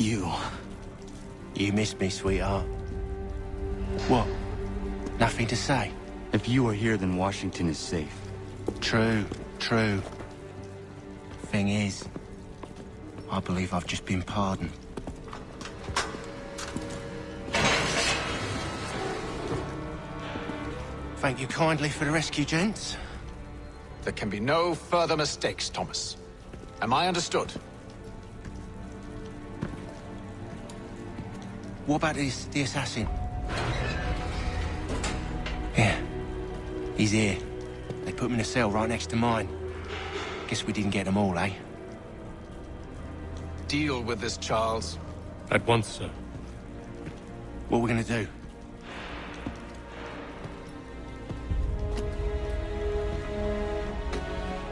You. You missed me, sweetheart. What? Nothing to say? If you are here, then Washington is safe. True, true. Thing is, I believe I've just been pardoned. Thank you kindly for the rescue, gents. There can be no further mistakes, Thomas. Am I understood? What about the assassin? Yeah. He's here. They put him in a cell right next to mine. Guess we didn't get them all, eh? Deal with this, Charles. At once, sir. What are we gonna do?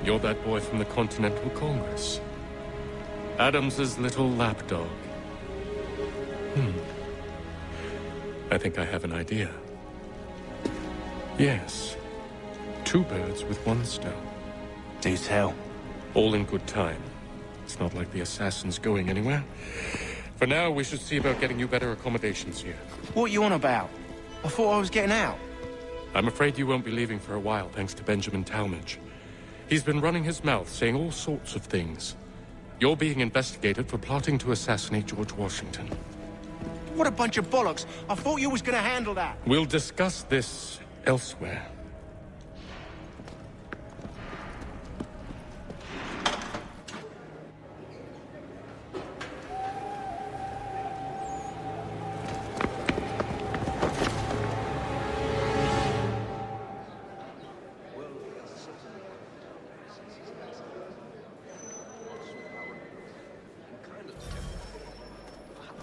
You're that boy from the Continental Congress. Adams's little lapdog. I think I have an idea. Yes. 2 birds with 1 stone. Do tell. All in good time. It's not like the assassin's going anywhere. For now, we should see about getting you better accommodations here. What are you on about? I thought I was getting out. I'm afraid you won't be leaving for a while, thanks to Benjamin Talmadge. He's been running his mouth, saying all sorts of things. You're being investigated for plotting to assassinate George Washington. What a bunch of bollocks. I thought you was gonna handle that. We'll discuss this elsewhere.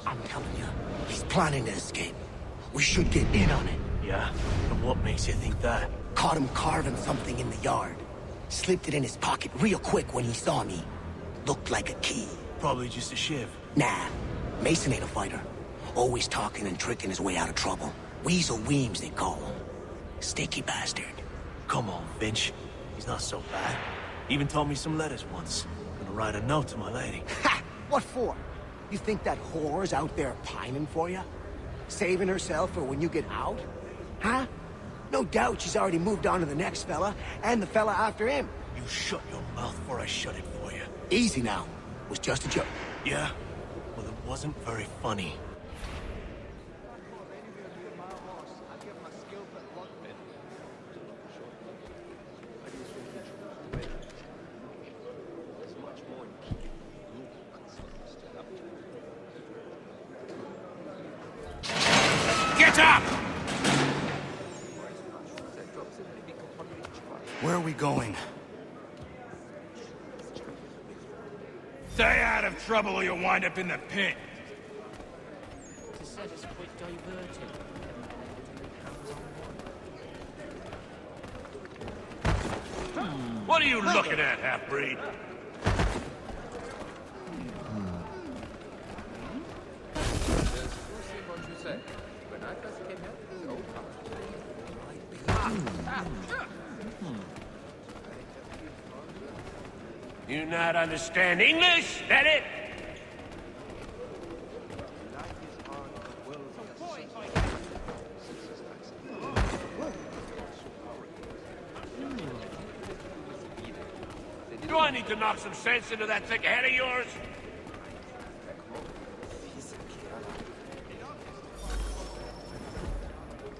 I'm telling you, he's planning to escape. We should get in on it. Yeah? And what makes you think that? Caught him carving something in the yard. Slipped it in his pocket real quick when he saw me. Looked like a key. Probably just a shiv. Nah, Mason ain't a fighter. Always talking and tricking his way out of trouble. Weasel Weems, they call him. Sticky bastard. Come on, Finch. He's not so bad. Even told me some letters once. Gonna write a note to my lady. Ha! What for? You think that whore's out there pining for you? Saving herself for when you get out? Huh? No doubt she's already moved on to the next fella, and the fella after him. You shut your mouth before I shut it for you. Easy now. Was just a joke. Yeah? Well, it wasn't very funny. Get up! Where are we going? Stay out of trouble or you'll wind up in the pit. What are you looking at, half-breed? You not understand English? That it? Do I need to knock some sense into that thick head of yours?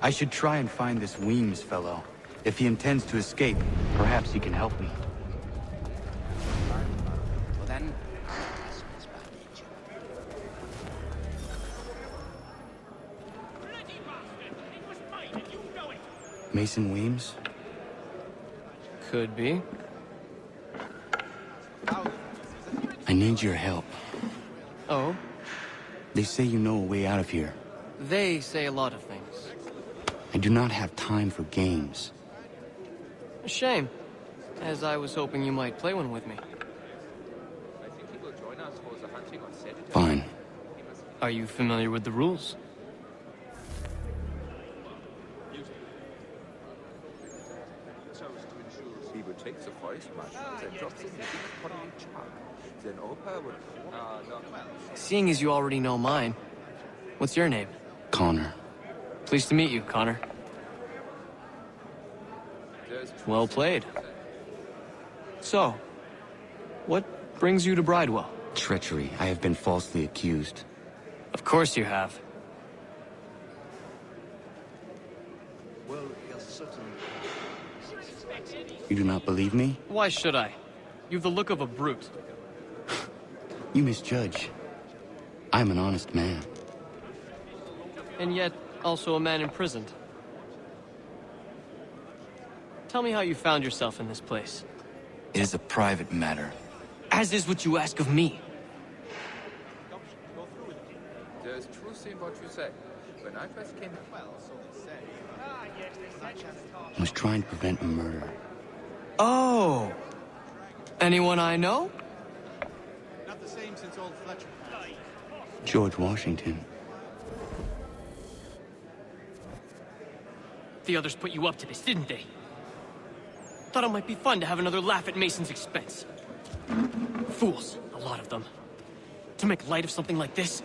I should try and find this Weems fellow. If he intends to escape, perhaps he can help me. Well then... Mason Weems? Could be. I need your help. Oh? They say you know a way out of here. They say a lot of things. I do not have time for games. A shame, as I was hoping you might play one with me. Fine. Are you familiar with the rules? takes the forest mushrooms and drops it in a big pottery jug. Then Opa would... no. Seeing as you already know mine, what's your name? Connor. Pleased to meet you, Connor. Well played. So, what brings you to Bridewell? Treachery. I have been falsely accused. Of course you have. You do not believe me? Why should I? You've the look of a brute. You misjudge. I'm an honest man. And yet, also a man imprisoned. Tell me how you found yourself in this place. It is a private matter. As is what you ask of me. There's truth in what you say. When I first came... I was trying to prevent a murder. Oh! Anyone I know? Not the same since old Fletcher. George Washington. The others put you up to this, didn't they? Thought it might be fun to have another laugh at Mason's expense. Fools, a lot of them. To make light of something like this.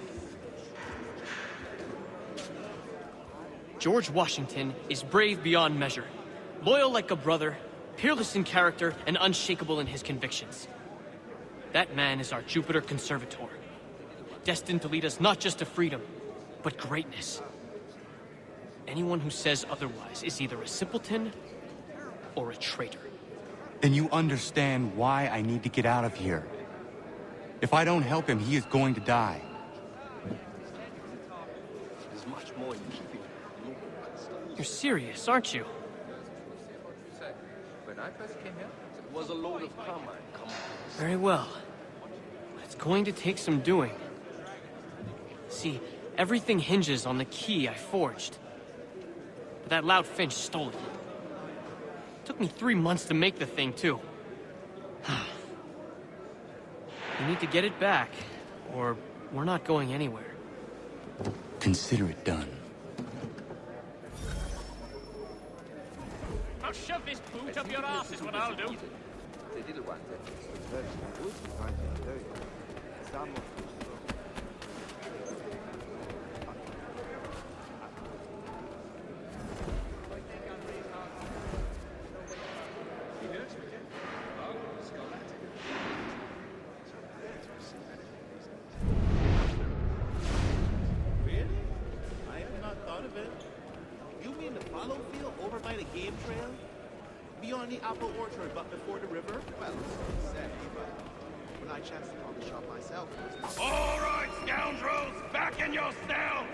George Washington is brave beyond measure, loyal like a brother, peerless in character, and unshakable in his convictions. That man is our Jupiter Conservator, destined to lead us not just to freedom, but greatness. Anyone who says otherwise is either a simpleton or a traitor. Then you understand why I need to get out of here. If I don't help him, he is going to die. You're serious, aren't you? When I first came here, It was a load of carmine. Very well. It's going to take some doing. See, everything hinges on the key I forged. But that loud Finch stole it. Took me 3 months to make the thing, too. You need to get it back, or we're not going anywhere. Consider it done. I'll shove this boot up your ass is what I'll do. the little one that... Really? I have not thought of it. You mean the follow field over by the game trail? Beyond the apple orchard, but before the river? Well, so say, but when I chanced upon the shop myself, it was... All right, scoundrels, back in your cells!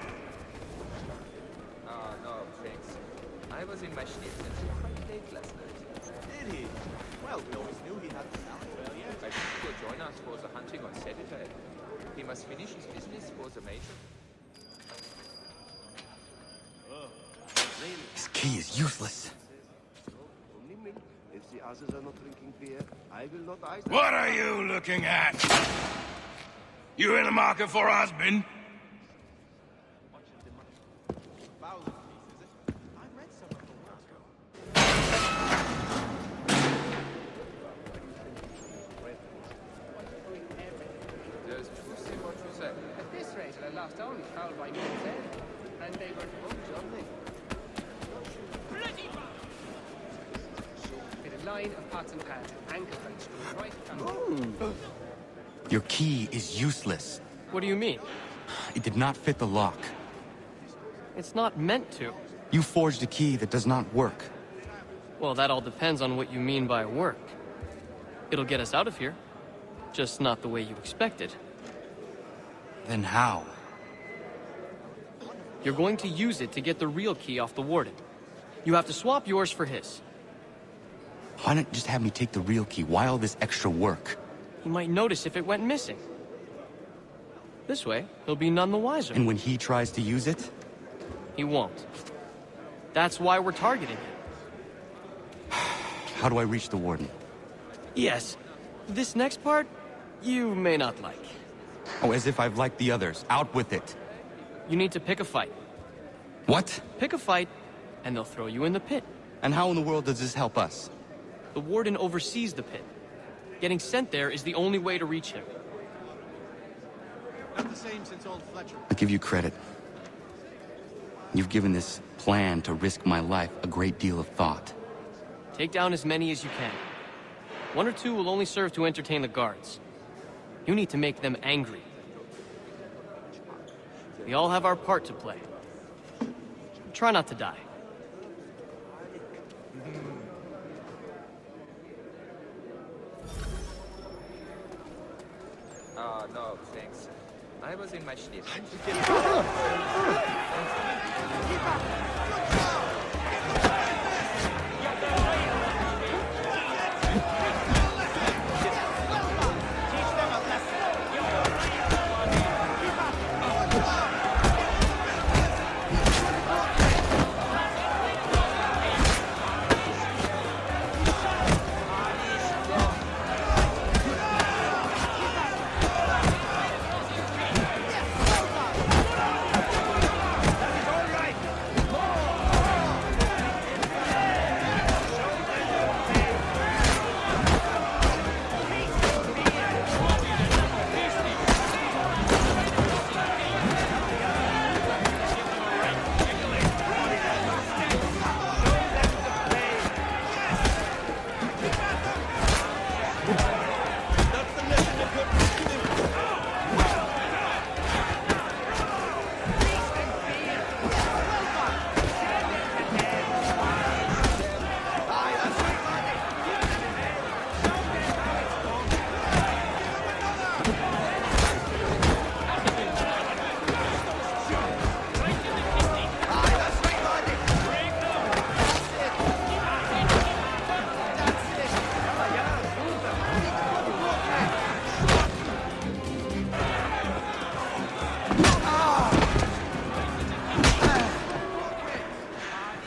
Ah, no, thanks. I was in my Schnitzel quite late last night. Did he? Well, we always knew he had the talent. Well, I yes. think he'll join us for the hunting on Saturday. He must finish his business for the major. This key is useless. If the others are not drinking beer, I will not either. What are you looking at? You in the market for a husband? There's truth in what you say. At this rate, I lost only fouled by Moon's End, and they were both lovely. With a line of pots and pans, anchor lights go right down. Your key is useless. What do you mean? It did not fit the lock. It's not meant to. You forged a key that does not work. Well, that all depends on what you mean by work. It'll get us out of here. Just not the way you expected. Then how? You're going to use it to get the real key off the warden. You have to swap yours for his. Why not just have me take the real key? Why all this extra work? He might notice if it went missing. This way, he'll be none the wiser. And when he tries to use it? He won't. That's why we're targeting him. How do I reach the warden? Yes. This next part, you may not like. Oh, as if I've liked the others. Out with it. You need to pick a fight. What? Pick a fight, and they'll throw you in the pit. And how in the world does this help us? The Warden oversees the pit. Getting sent there is the only way to reach him. Not the same since old Fletcher. I give you credit. You've given this plan to risk my life a great deal of thought. Take down as many as you can. 1 or 2 will only serve to entertain the guards. You need to make them angry. We all have our part to play. Try not to die. No, thanks. I was in my shit.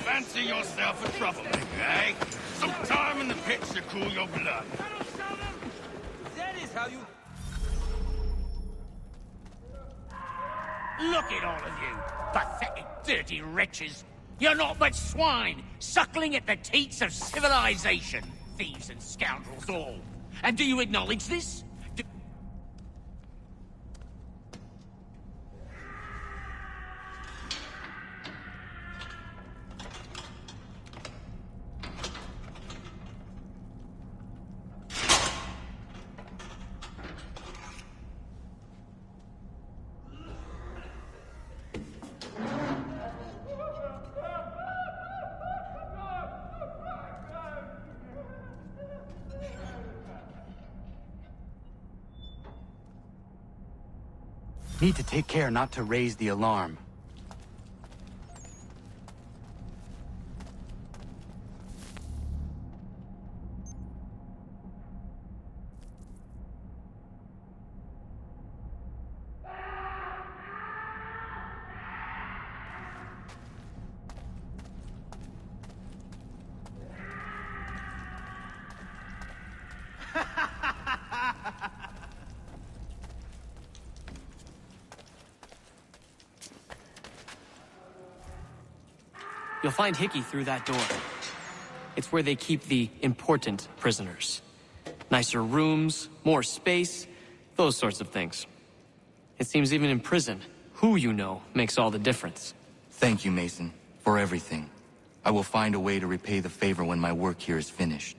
Fancy yourself a troublemaker, eh? Some time in the pits to cool your blood. That is how you... Look at all of you, pathetic, dirty wretches. You're not but swine, suckling at the teats of civilization. Thieves and scoundrels all. And do you acknowledge this? Need to take care not to raise the alarm. You'll find Hickey through that door. It's where they keep the important prisoners. Nicer rooms, more space, those sorts of things. It seems even in prison, who you know makes all the difference. Thank you, Mason, for everything. I will find a way to repay the favor when my work here is finished.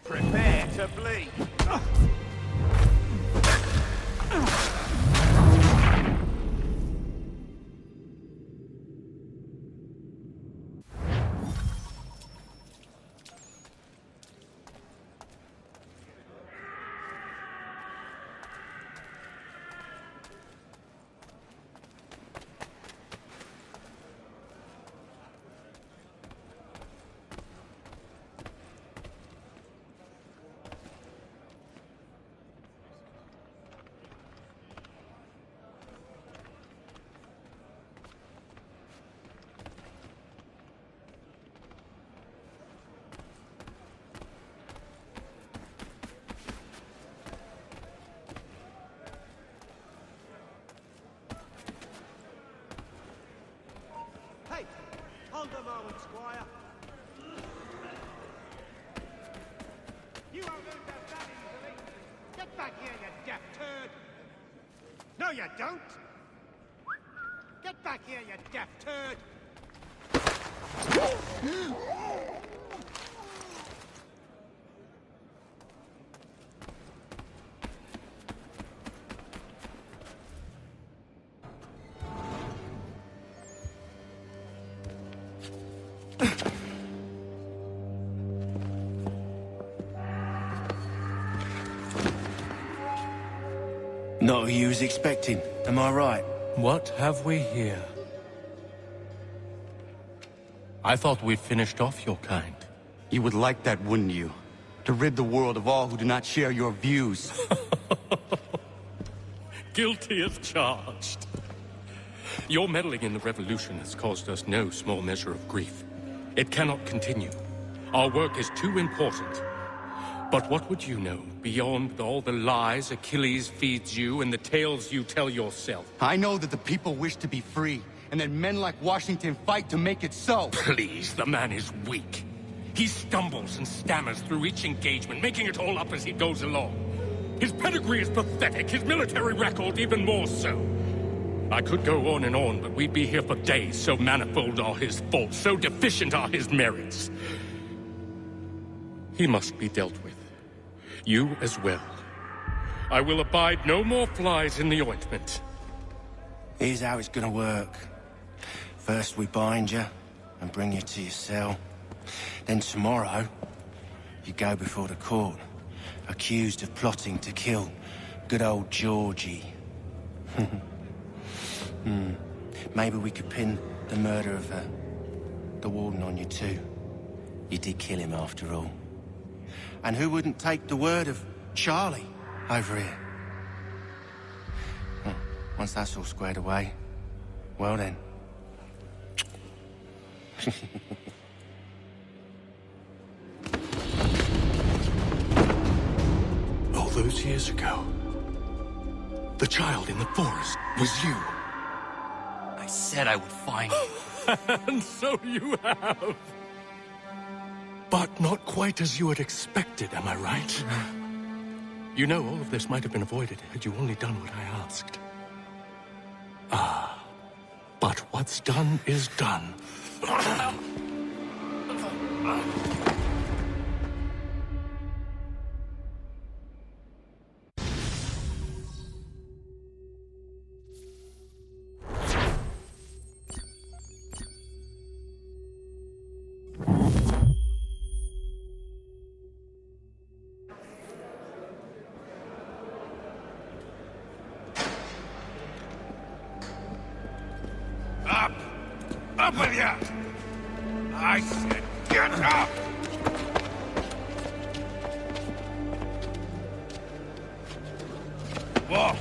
Prepare to bleed. Hold a moment, Squire. You won't lose that gun easily. Get back here, you deaf turd. No, you don't. Get back here, you deaf turd. Not who you was expecting, am I right? What have we here? I thought we'd finished off your kind. You would like that, wouldn't you? To rid the world of all who do not share your views. Guilty as charged. Your meddling in the revolution has caused us no small measure of grief. It cannot continue. Our work is too important. But what would you know beyond all the lies Achilles feeds you and the tales you tell yourself? I know that the people wish to be free, and that men like Washington fight to make it so. Please, the man is weak. He stumbles and stammers through each engagement, making it all up as he goes along. His pedigree is pathetic, his military record even more so. I could go on and on, but we'd be here for days, so manifold are his faults, so deficient are his merits. He must be dealt with. You as well. I will abide no more flies in the ointment. Here's how it's gonna work. First we bind you and bring you to your cell. Then tomorrow, you go before the court, accused of plotting to kill good old Georgie. Maybe we could pin the murder of the warden on you too. You did kill him after all. And who wouldn't take the word of Charlie over here? Once that's all squared away, well then. All those years ago, the child in the forest was you. I said I would find you. And so you have. But not quite as you had expected, am I right? You know, all of this might have been avoided had you only done what I asked. Ah, but what's done is done. Up with you! I said get up! Walk!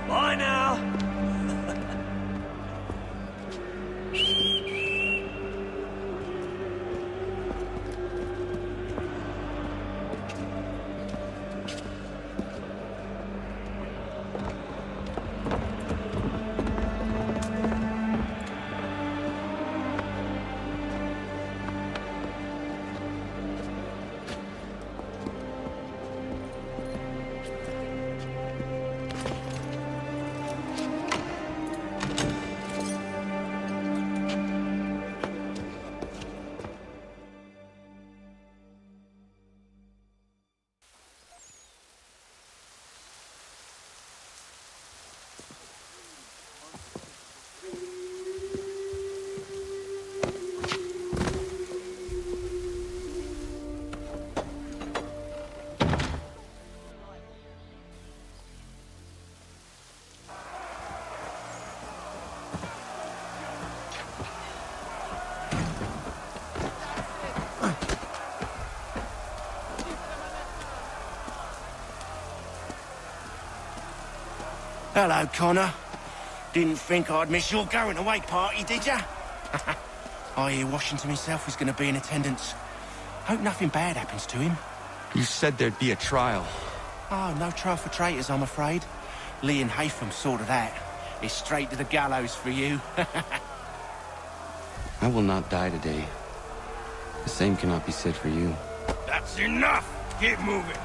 Bye now! Hello, Connor. Didn't think I'd miss your going away party, did ya? I hear Washington himself is going to be in attendance. Hope nothing bad happens to him. You said there'd be a trial. Oh, no trial for traitors, I'm afraid. Lee and Haytham sorted that. It's straight to the gallows for you. I will not die today. The same cannot be said for you. That's enough! Get moving!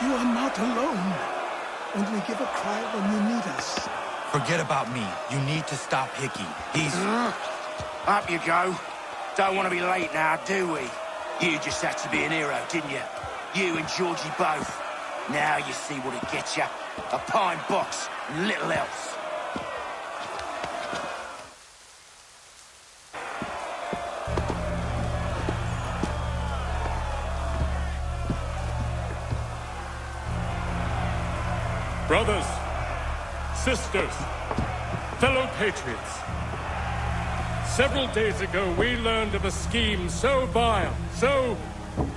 You are not alone. Only give a cry when you need us. Forget about me. You need to stop Hickey. He's... Up you go. Don't want to be late now, do we? You just had to be an hero, didn't you? You and Georgie both. Now you see what it gets you. A pine box and little else. Brothers, sisters, fellow patriots. Several days ago, we learned of a scheme so vile, so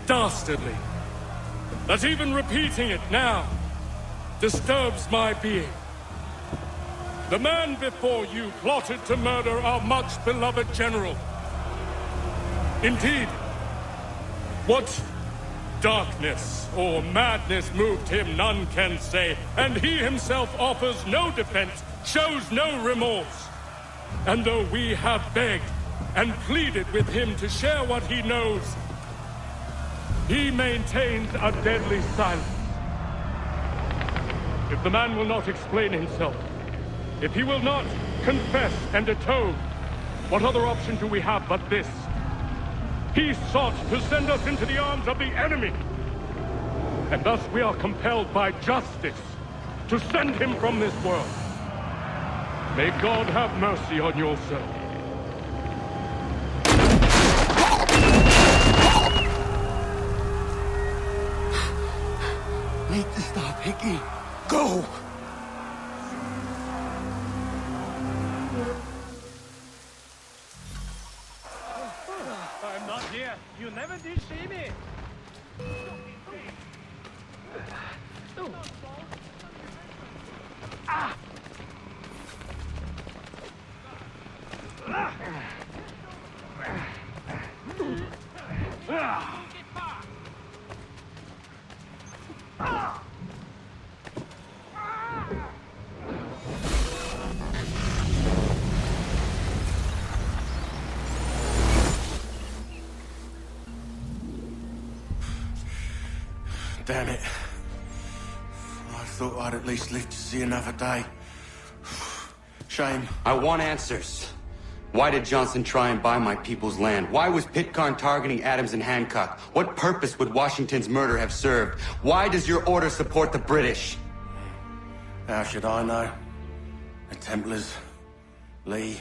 dastardly, that even repeating it now disturbs my being. The man before you plotted to murder our much-beloved general. Indeed, what darkness or madness moved him, none can say, and he himself offers no defense, shows no remorse. And though we have begged and pleaded with him to share what he knows, he maintains a deadly silence. If the man will not explain himself, if he will not confess and atone, what other option do we have but this? He sought to send us into the arms of the enemy. And thus we are compelled by justice to send him from this world. May God have mercy on your soul. Need to stop Hickey. Go! I'm not here. You never did see me. Ah! Damn it. I thought I'd at least live to see another day. Shame. I want answers. Why did Johnson try and buy my people's land? Why was Pitcairn targeting Adams and Hancock? What purpose would Washington's murder have served? Why does your order support the British? How should I know? The Templars, Lee,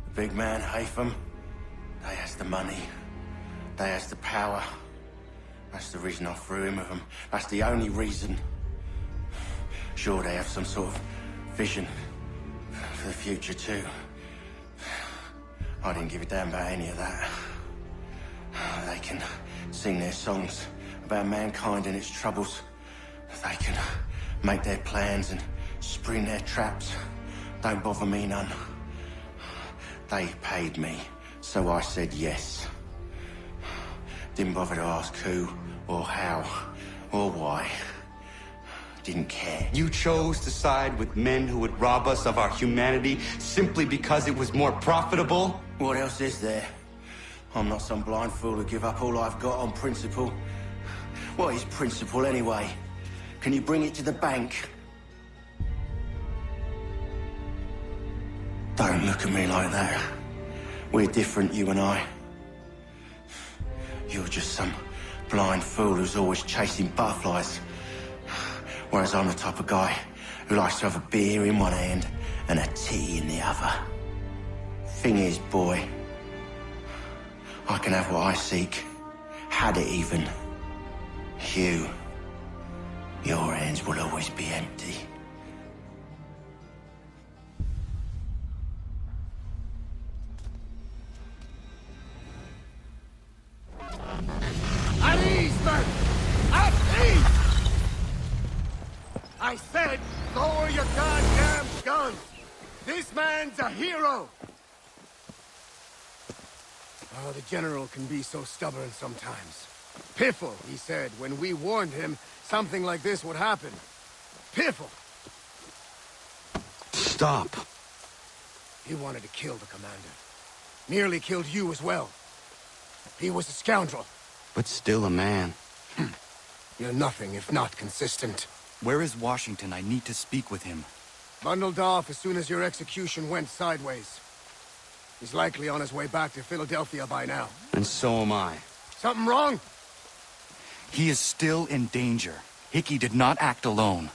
the big man, Haytham, they has the money. They has the power. That's the reason I threw in with them. That's the only reason. Sure, they have some sort of vision for the future, too. I didn't give a damn about any of that. They can sing their songs about mankind and its troubles. They can make their plans and spring their traps. Don't bother me none. They paid me, so I said yes. Didn't bother to ask who, or how, or why. Didn't care. You chose to side with men who would rob us of our humanity simply because it was more profitable? What else is there? I'm not some blind fool to give up all I've got on principle. What is principle anyway? Can you bring it to the bank? Don't look at me like that. We're different, you and I. You're just some blind fool who's always chasing butterflies. Whereas I'm the type of guy who likes to have a beer in one hand and a tea in the other. Thing is, boy, I can have what I seek. Had it even. Your hands will always be empty. At ease, men! At ease! I said, lower your goddamn guns! This man's a hero! Oh, the General can be so stubborn sometimes. Piffle, he said, when we warned him something like this would happen. Piffle! Stop. He wanted to kill the commander. Nearly killed you as well. He was a scoundrel. But still a man. You're nothing if not consistent. Where is Washington? I need to speak with him. Bundled off as soon as your execution went sideways. He's likely on his way back to Philadelphia by now. And so am I. Something wrong? He is still in danger. Hickey did not act alone.